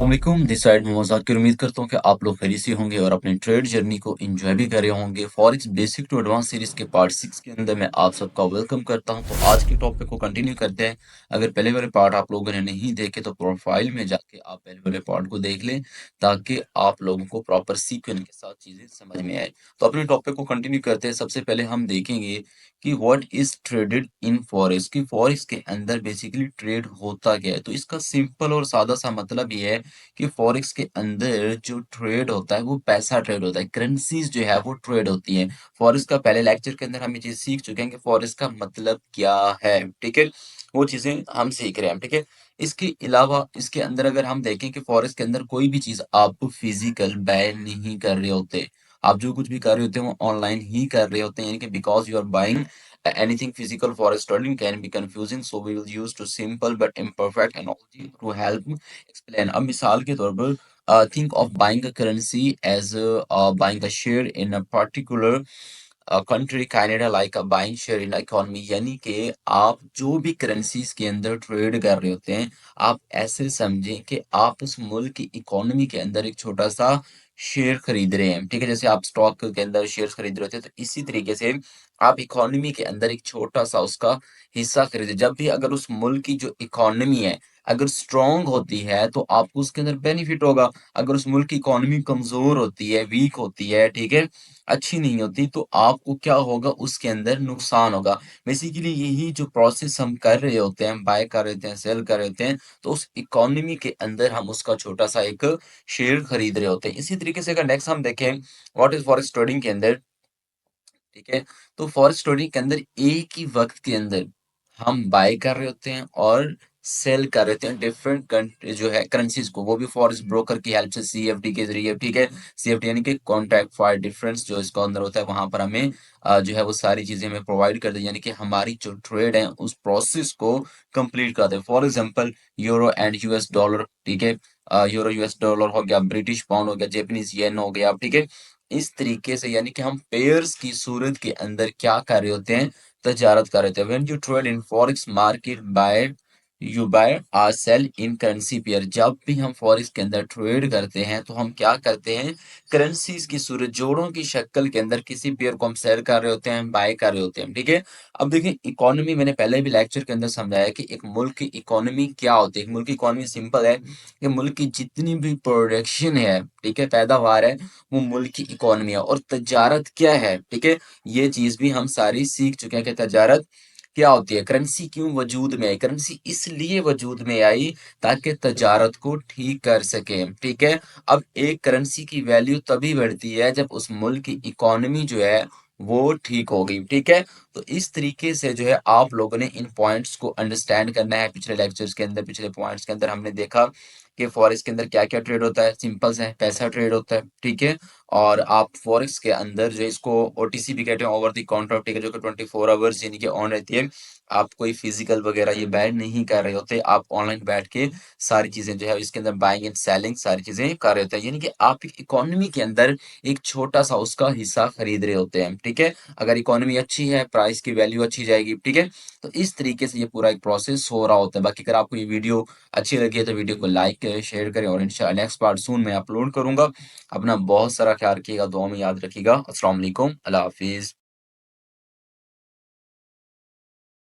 अस्सलामुअलैकुम this side Mohammad Zakir उम्मीद करता हूँ कि आप लोग खैरियत से होंगे और अपने ट्रेड जर्नी को एंजॉय भी कर रहे होंगे। Forex basic to advance series के पार्ट 6 के अंदर मैं आप सबका वेलकम करता हूँ। तो आज के टॉपिक को कंटिन्यू करते हैं। अगर पहले वाले पार्ट आप लोगों ने नहीं देखे तो प्रोफाइल में जाके आप पहले वाले पार्ट को देख लें ताकि आप लोगों को प्रॉपर सीक्वेंस के साथ चीज़ें समझ में आए। तो अपने टॉपिक को कंटिन्यू करते हैं। सबसे पहले हम देखेंगे कि what is traded in forex कि फॉरेक्स के अंदर बेसिकली ट्रेड होता क्या है। तो इसका सिंपल और सादा सा मतलब ये है कि फॉरेक्स के अंदर जो ट्रेड होता है वो पैसा ट्रेड होता है, करेंसीज जो है वो ट्रेड होती हैं। फॉरेक्स का पहले लेक्चर के अंदर हम ये चीज सीख चुके हैं कि फॉरेक्स का मतलब क्या है, ठीक है। वो चीजें हम सीख रहे हैं, ठीक है। इसके अलावा इसके अंदर अगर हम देखें कि फॉरेक्स के अंदर कोई भी चीज आप फिजिकल बाय नहीं कर रहे होते, आप जो कुछ भी कर रहे होते हैं वो ऑनलाइन ही कर रहे होते हैं, यानी कि because you are buying anything physical forest trading can be confusing, so we will use to simple but imperfect analogy to help explain. अब मिसाल के तौर पर think of buying a currency as buying a share in a particular country Canada like a buying share in economy, यानी कि आप जो भी करेंसीज के अंदर ट्रेड कर रहे होते हैं आप ऐसे समझें कि आप उस मुल्क की इकोनॉमी के अंदर एक छोटा सा शेयर खरीद रहे हैं, ठीक है। जैसे आप स्टॉक के अंदर शेयर खरीद रहे होते हैं तो इसी तरीके से आप इकोनॉमी के अंदर एक छोटा सा उसका हिस्सा खरीदें। जब भी अगर उस मुल्क की जो इकोनॉमी है अगर स्ट्रांग होती है तो आपको उसके अंदर बेनिफिट होगा। अगर उस मुल्क की इकोनॉमी कमजोर होती है, वीक होती है, ठीक है, अच्छी नहीं होती, तो आपको क्या होगा, उसके अंदर नुकसान होगा। बेसिकली यही जो प्रोसेस हम कर रहे होते हैं, बाय कर रहे होते हैं, सेल कर रहे होते हैं, तो उस इकोनॉमी के अंदर हम उसका छोटा सा एक शेयर खरीद रहे होते हैं। इसी तरीके से अगर नेक्स्ट हम देखें व्हाट इज फॉरेक्स ट्रेडिंग के अंदर, ठीक है, तो फॉरेक्स ट्रेडिंग के अंदर एक ही वक्त के अंदर हम बाय कर रहे होते हैं और सेल कर रहे होते हैं डिफरेंट कंट्री जो है करेंसीज को, वो भी फॉरेक्स ब्रोकर की हेल्प से, सीएफडी के जरिए, ठीक है। सीएफडी यानी कि कॉन्ट्रैक्ट फॉर डिफरेंस जो इसका अंदर होता है, वहां पर हमें जो है वो सारी चीजें हमें प्रोवाइड कर दी, यानी कि हमारी जो ट्रेड है उस प्रोसेस को कंप्लीट कर दे। For example euro and US dollar, ठीक है, यूरो यूएस डॉलर हो गया, ब्रिटिश पाउंड हो गया, जापानीज येन हो गया, ठीक है। इस तरीके से यानी कि हम पेयर्स की सूरत के अंदर क्या कर रहे होते हैं, तजारत कर रहे थे। When you trade in forex market buy you buy or sell in currency pair, जब भी हम फॉरेक्स के अंदर ट्रेड करते हैं तो हम क्या करते हैं, करेंसीज की सूरत, जोड़ों की शक्ल के अंदर किसी पेयर को हम सेल कर रहे होते हैं, बाय कर रहे होते हैं, ठीक है। अब देखिए इकोनॉमी, मैंने पहले भी लेक्चर के अंदर समझाया कि एक मुल्क की इकोनॉमी क्या होती है। एक मुल्क की इकोनॉमी सिंपल है कि मुल्क की जितनी भी प्रोडक्शन है, ठीक है, पैदावार है, वो मुल्क की इकोनॉमी है। और तजारत क्या है, ठीक है, ये चीज भी हम सारी सीख चुके हैं कि तजारत क्या होती है। करेंसी क्यों वजूद में आई, करेंसी इसलिए वजूद में आई ताकि तजारत को ठीक कर सके, ठीक है। अब एक करेंसी की वैल्यू तभी बढ़ती है जब उस मुल्क की इकोनॉमी जो है वो ठीक हो गई, ठीक है। तो इस तरीके से जो है आप लोगों ने इन पॉइंट्स को अंडरस्टैंड करना है। पिछले लेक्चर्स के अंदर, पिछले पॉइंट्स के अंदर हमने देखा कि फॉरेक्स के अंदर क्या क्या ट्रेड होता है, सिंपल सा है, पैसा ट्रेड होता है, ठीक है। और आप फॉरेक्स के अंदर जो इसको ओटीसी भी कहते हैं, ओवर द काउंटर, ठीक है, जो कि 24 आवर्स यानी कि ऑन रहती है। आप कोई फिजिकल वगैरह ये बैड नहीं कर रहे होते, आप ऑनलाइन बैठ के सारी चीजें जो है इसके अंदर बाइंग एंड सेलिंग सारी चीजें कर रहे होते हैं, यानी कि आप इकोनॉमी के अंदर एक छोटा सा उसका हिस्सा खरीद रहे होते हैं, ठीक है। अगर इकोनॉमी अच्छी है प्राइस की वैल्यू अच्छी जाएगी, ठीक है। तो इस तरीके से ये पूरा एक प्रोसेस हो रहा होता है। बाकी अगर आपको ये वीडियो अच्छी लगी है तो वीडियो को लाइक करें, शेयर करें, और इंशाल्लाह नेक्स्ट पार्ट सून मैं अपलोड करूंगा। अपना बहुत सारा ख्याल रखिएगा, दुआ में याद रखिएगा। अस्सलाम वालेकुम, अल्लाह हाफिज।